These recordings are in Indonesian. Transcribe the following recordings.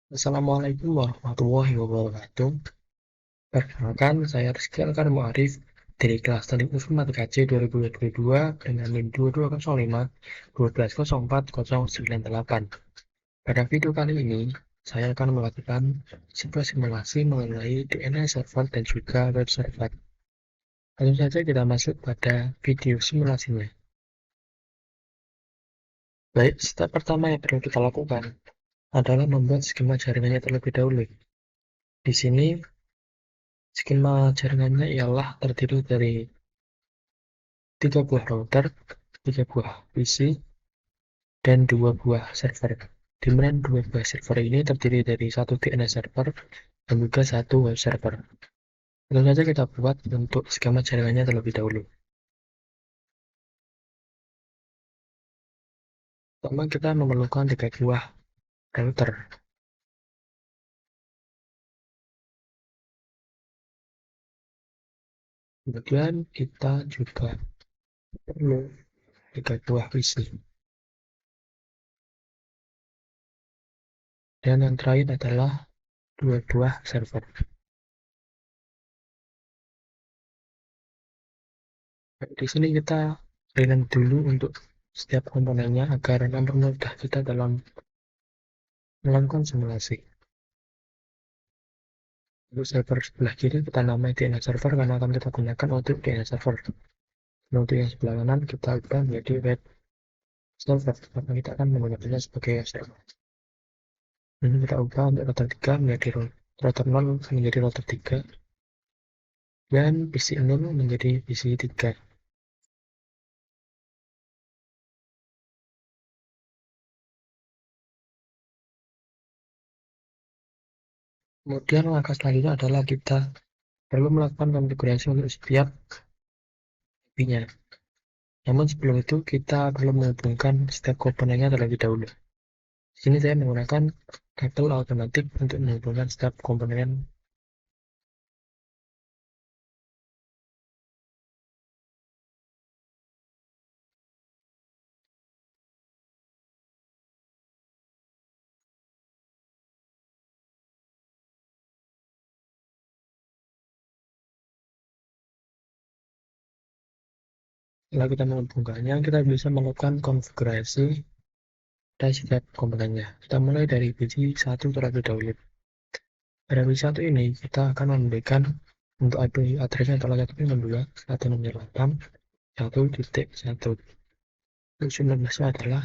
Assalamualaikum warahmatullahi wabarakatuh. Perkenalkan, saya Rizky Alkar Muarif dari kelas Teknik Informatika C 2022 dengan NIM 2205-1204098. Pada video kali ini, saya akan melakukan sebuah simulasi mengenai DNS server dan juga web server. Langsung saja kita masuk pada video simulasinya. Baik, step pertama yang perlu kita lakukan adalah membuat skema jaringannya terlebih dahulu. Di sini skema jaringannya ialah terdiri dari 3 buah router, 3 buah PC, dan 2 buah server. Di mana 2 buah server ini terdiri dari 1 DNS server dan juga 1 web server. Langsung saja kita buat untuk skema jaringannya terlebih dahulu. Pertama kita memerlukan 3 buah router. Kemudian kita juga perlu 3 buah PC. Dan yang terakhir adalah 2 buah server. Di sini kita rename dulu untuk setiap komponennya agar mempermudah kita dalam melakukan simulasi. Untuk server sebelah kiri kita namai DNS server karena akan kita gunakan untuk DNS server. Dan untuk yang sebelah kanan kita ubah menjadi web server karena kita akan menggunakannya sebagai server. Ini kita ubah untuk router 3 menjadi router 0 menjadi router 3 dan PC 0 menjadi PC 3. Kemudian langkah selanjutnya adalah kita perlu melakukan konfigurasi untuk setiap IP-nya. Namun sebelum itu kita perlu menghubungkan setiap komponennya terlebih dahulu. Di sini saya menggunakan kabel alternatif untuk menghubungkan setiap komponen. Setelah kita menghubungkannya, kita bisa melakukan konfigurasi dari setiap komponennya. Kita mulai dari PC1 terlebih dahulu. Pada PC1 ini, kita akan memberikan untuk IP addressnya adalah 192.168.1.1. Untuk sumbernya adalah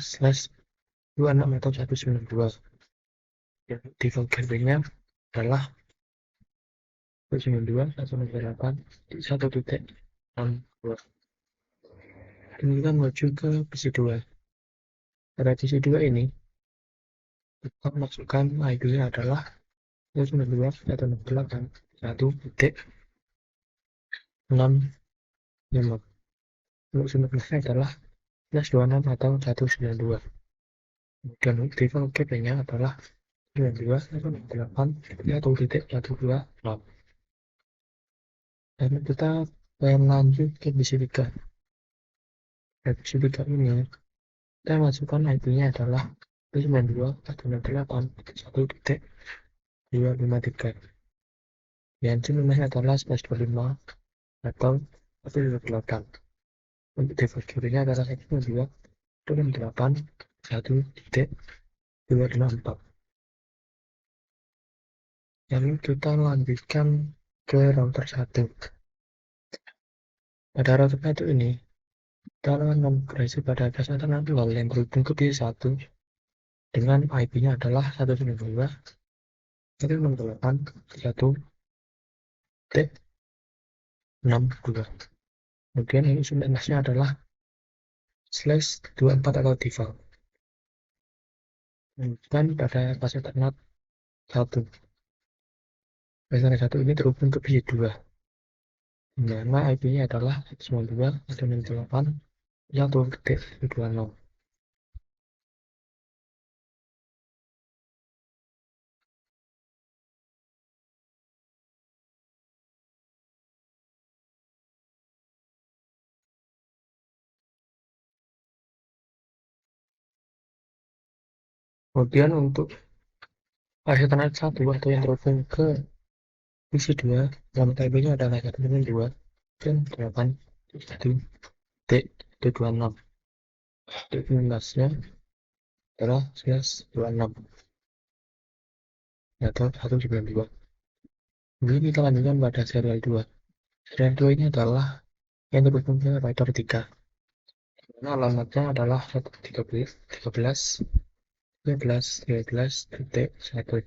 /26 atau 192. Default gateway-nya adalah 192.168.1.62. Ini kita menuju ke PC2. Pada PC2 ini, kita masukkan IP-nya adalah 192.168.1.6. Untuk sumbernya adalah /26 atau 192. Kemudian default gateway-nya adalah 92.168.1.126. Dan kita lanjut ke PC3. Di PC3 ini, kita masukkan IP-nya adalah 92.168.1.253. Dan sumbernya adalah 125 atau 128. Untuk default gateway-nya adalah 192.168.1.254. Lalu kita lanjutkan ke router 1. Pada router 1 ini, kita akan memigrasi pada address alternatif yang berhubung ke PC1 dengan IP-nya adalah 192.168.1.62. Kemudian ini sumbernya adalah /24 atau default. Dan pada fase alternat 1. Fase 1 ini terhubung ke PC2. Dimana IP-nya adalah 192.168.1.20. Kemudian untuk Fase Ethernet 1 atau yang terhubung ke PC 2, alamat IP-nya adalah 1.2 dan 8 1 D26. D16-nya adalah 1126 atau 192. Kemudian kita lanjutkan pada serial 2. Serial 2 ini adalah yang terhubung ke router 3. Karena alamatnya adalah 13.13.13.1.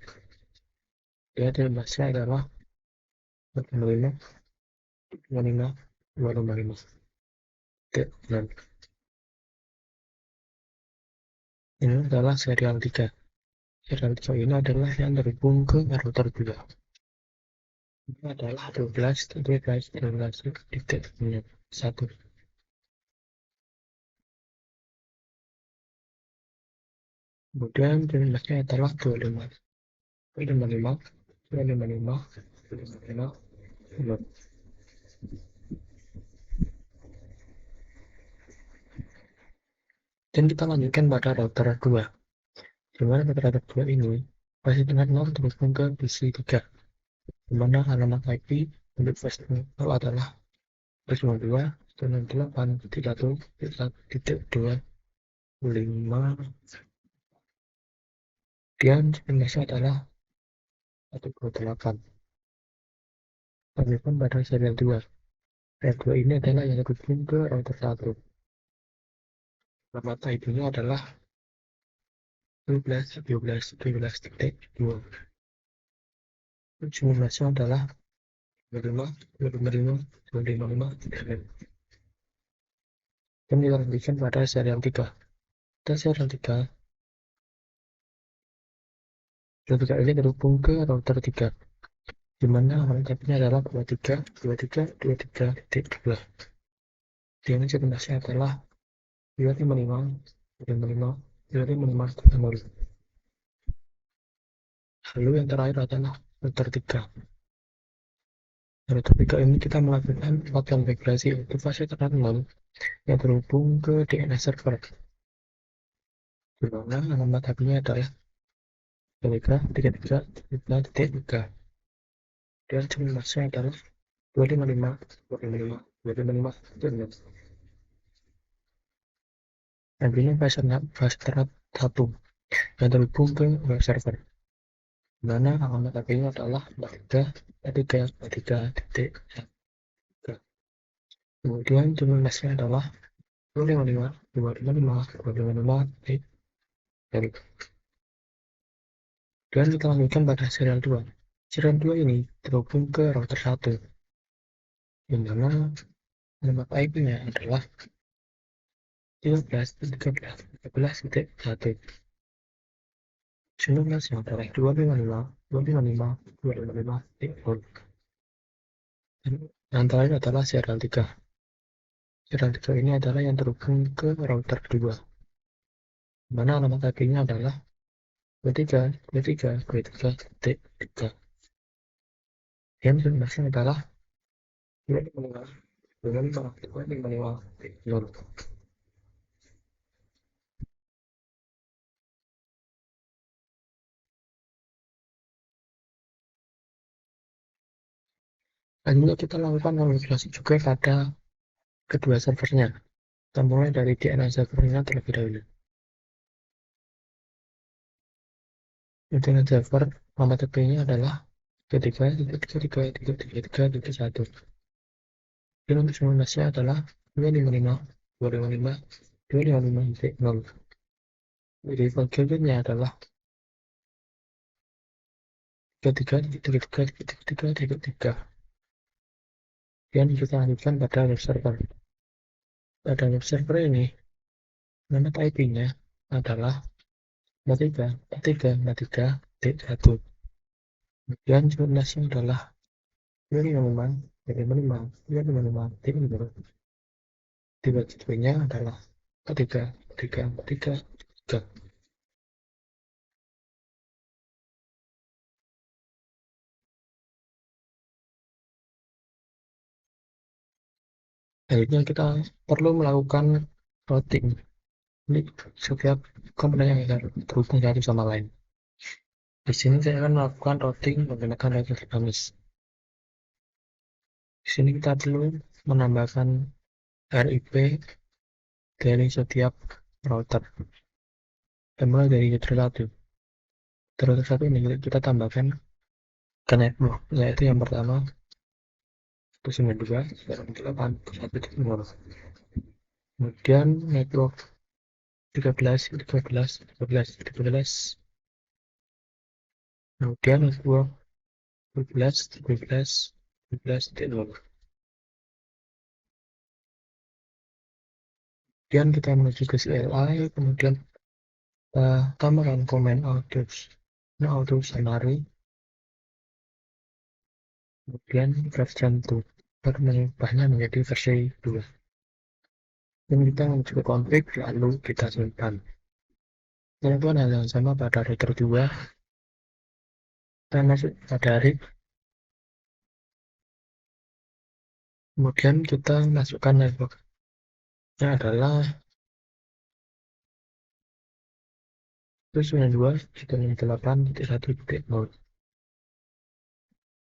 Dia termasuknya adalah 45, 55, 255. Dan ini adalah serial 3. Serial 3 ini adalah yang terhubung ke router 2. Ini adalah 12.12.12.1. Kemudian jenisnya adalah 25, 55, 55, 55, 55. Dan kita lanjutkan pada router 2. Di mana pada router 2 ini masih dengan 0 terhubung ke PC 3. Di mana alamat IP untuk flash adalah 92, 98, 31.1.255. Dan jenisnya adalah 128. Lanjutkan pada serial 2. Serial 2 ini adalah yang terhubung ke router 1. Alamat IP-nya adalah 12, 12, 12.2. Jumlahnya adalah 25, 25, 25, 25. Dan kita lanjutkan pada serial 3. Pada serial 3, serial 3 ini terhubung ke router 3. Di mana alamat IP-nya adalah 23, 23, 23.2. Yang jenisnya adalah 255, 255, 255, 2. Lalu yang terakhir adalah router 3. Router 3 ini kita melakukan 4 konfigurasi, yaitu fase Ethernet 0 yang terhubung ke DNS server. Di mana alamat IP-nya adalah 33.33.3. Dan jumlahnya adalah 255, 255, 255, 255. Dan ini fase Ethernet 1 yang terhubung ke web server. Di mana alamat IP-nya adalah 43.43.1. Kemudian jumlahnya adalah 255, 255, 255, dari. Dan kita lanjutkan pada serial 2. Serial 2 ini terhubung ke router 1, di mana alamat IP-nya adalah 13.13.13.1. Jumlahnya adalah 255, 255, 255, 255. Dan yang terakhir adalah serial 3. Serial 3 ini adalah yang terhubung ke router 2, di mana alamat IP-nya adalah 23, 23, 23, 3. Dan jumlahnya adalah 255, 255, 255, 0. Selanjutnya kita lakukan konfigurasi juga pada kedua servernya. Kita mulai dari DNS servernya terlebih dahulu. DNS server alamat IP-nya adalah 33.33.33.1. Dan untuk jumlahnya adalah 255, 255, 255.0. Jadi configure-nya adalah 33.33.33.3. Dan kita lanjutkan pada web server. Pada web server ini, alamat IP-nya adalah 43.43.1. Dan jumlahnya adalah 255, 255, 255, 3. Tipe-tipenya adalah 3, 3, 3, 3. Akhirnya kita perlu melakukan routing ini setiap komponen yang terhubung satu sama lain. Di sini saya akan melakukan routing menggunakan router Kamis. Di sini kita perlu menambahkan RIP dari setiap router. Dimulai dari router 1. Router 1 ini kita tambahkan ke network, yaitu yang pertama 192.168.1.0. Kemudian network 13, kemudian network 12.0. Kemudian kita menuju ke CLI, kemudian kita tambahkan command auto summary, kemudian version 2, baru mengubahnya menjadi versi 2. Dan kita menuju ke config, lalu kita simpan. Lakukan hal yang sama pada router 2. Kita masuk pada RIP, kemudian kita masukkan networknya adalah 192.168.1.0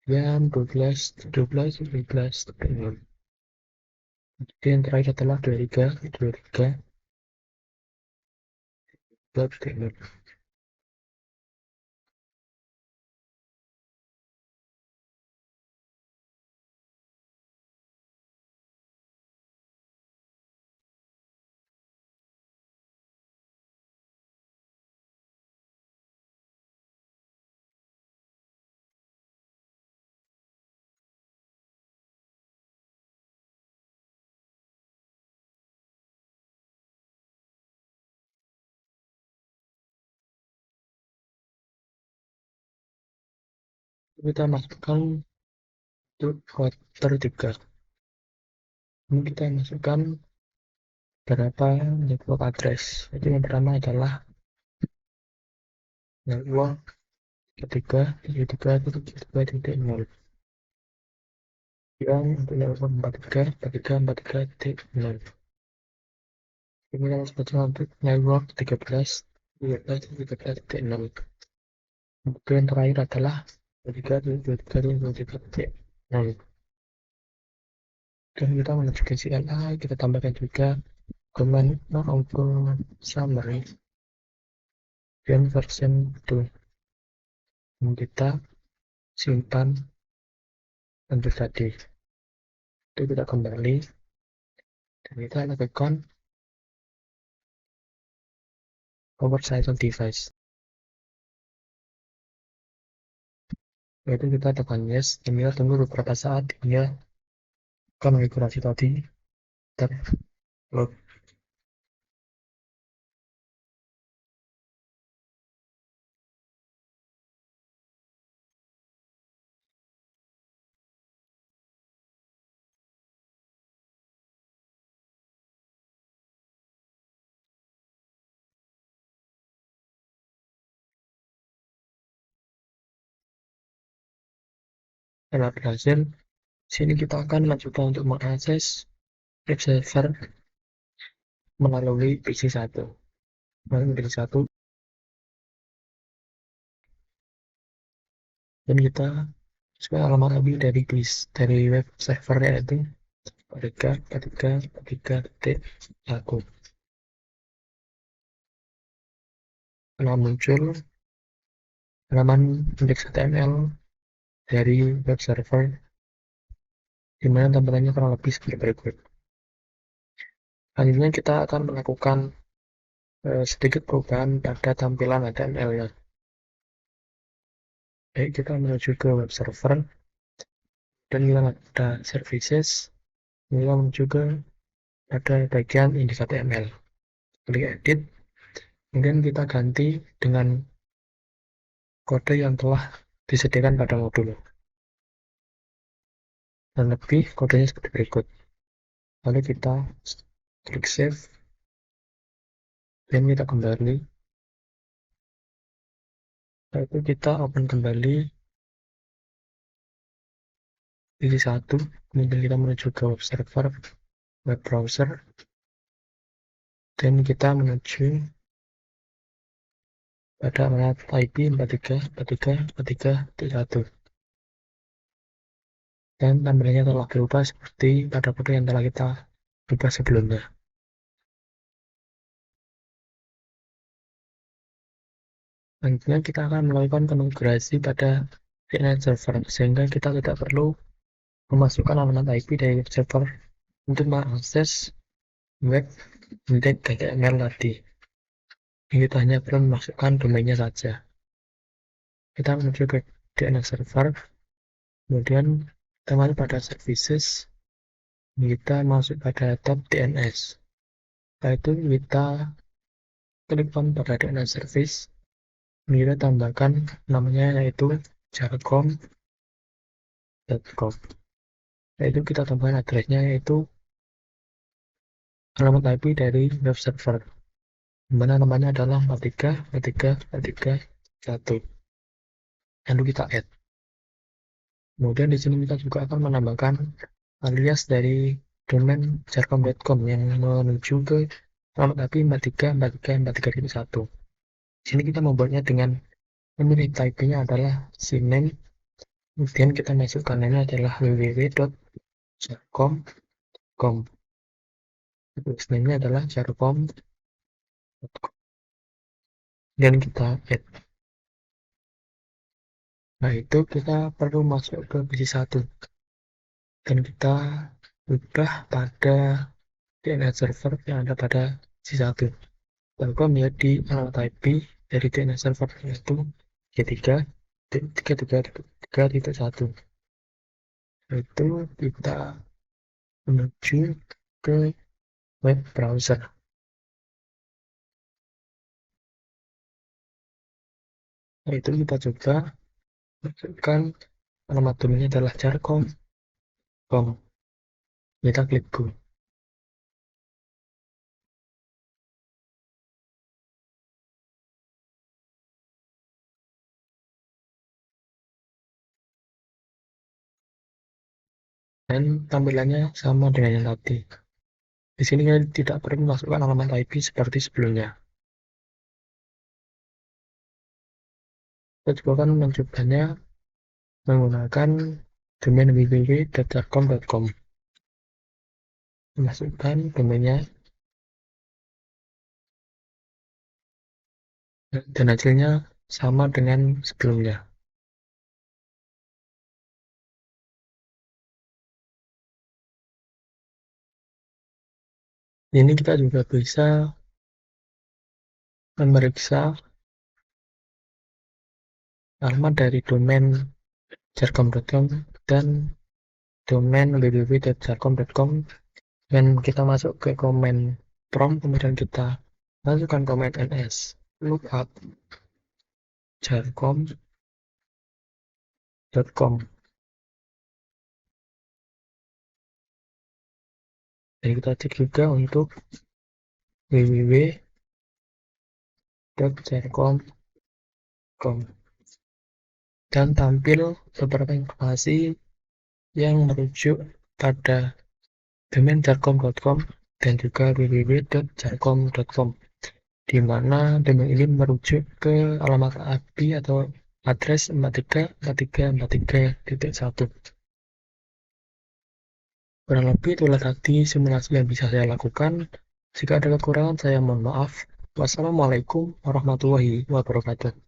dan 12.17.17.0. Yang terakhir adalah 23.23.0. Kita masukkan untuk router 3. Ini kita masukkan berapa network address. Jadi yang pertama adalah network ketiga 73.73.0. Yang untuk network 43.43.43.0. Ini kita sebutkan untuk network 13.13.13.0. Kemudian terakhir adalah 23.23.23.0. Dan kita menuju ke CLI, kita tambahkan juga command auto summary dan version 2. Dan kita simpan untuk tadi. Itu kita kembali dan kita lakukan power cycle device. Yaitu kita tekan yes, dan kita tunggu beberapa saat hingga konfigurasi tadi terload. Setelah berhasil, sini kita akan mencoba untuk mengakses web server melalui PC1. Melalui PC1, dan kita sesuai alamat IP dari web server, yaitu 3.3.3.1. Setelah muncul halaman index.html dari web server, di mana tampilannya kurang lebih seperti berikut. Selanjutnya kita akan melakukan sedikit perubahan pada tampilan HTML-nya. Baik, kita menuju ke web server, dan kita ada services, kita menuju ke pada bagian index.html. Klik edit, kemudian kita ganti dengan kode yang telah disediakan pada modul. Dan lebih kodenya seperti berikut. Lalu kita klik save, dan kita kembali. Lalu kita open kembali PC 1, kemudian kita menuju ke web server, web browser, dan kita menuju pada alamat IP 434343.1, dan tampilannya telah berubah seperti pada foto yang telah kita ubah sebelumnya. Selanjutnya kita akan melakukan konfigurasi pada DNS server, sehingga kita tidak perlu memasukkan alamat IP dari server untuk mengakses web index.html tadi. Kita hanya perlu memasukkan domainnya saja. Kita menuju ke DNS server, kemudian kita masuk pada services, kita masuk pada tab DNS. Setelah itu kita klik pada DNS service, kita tambahkan namanya yaitu jarcom.com. Yaitu kita tambahkan addressnya yaitu alamat IP dari web server, dimana namanya adalah 434341. Lalu kita add. Kemudian di sini kita juga akan menambahkan alias dari domain jarcom.com yang menuju ke alamat IP 434343.1. Di sini kita membuatnya dengan memilih type-nya adalah cname, kemudian kita masukkan namanya adalah www.jarcom.com. Username-nya adalah jarcom.com. Dan kita add. Nah, itu kita perlu masuk ke PC 1. Dan kita ubah pada DNS server yang ada pada PC 1. Telkom menjadi alamat IP dari DNS server yaitu G3.3.3.1. Itu kita menuju ke web browser. Nah, itu kita coba masukkan alamat domainnya adalah jarcom.com. Kita klik go. Dan tampilannya sama dengan yang tadi. Di sini kita tidak perlu memasukkan alamat IP seperti sebelumnya. Kita juga akan mencobanya menggunakan domain www.jarcom.com. Masukkan domainnya dan hasilnya sama dengan sebelumnya. Ini kita juga bisa memeriksa alamat dari domain jarcom.com dan domain www.jarcom.com, dan kita masuk ke command prompt, kemudian kita masukkan command ns lookup jarcom.com, dan kita cek juga untuk www.jarcom.com, dan tampil beberapa informasi yang merujuk pada domain jarcom.com dan juga www.jarcom.com, di mana domain ini merujuk ke alamat IP atau address 434343.1. Kurang lebih itulah tadi simulasi yang bisa saya lakukan. Jika ada kekurangan, saya mohon maaf. Wassalamualaikum warahmatullahi wabarakatuh.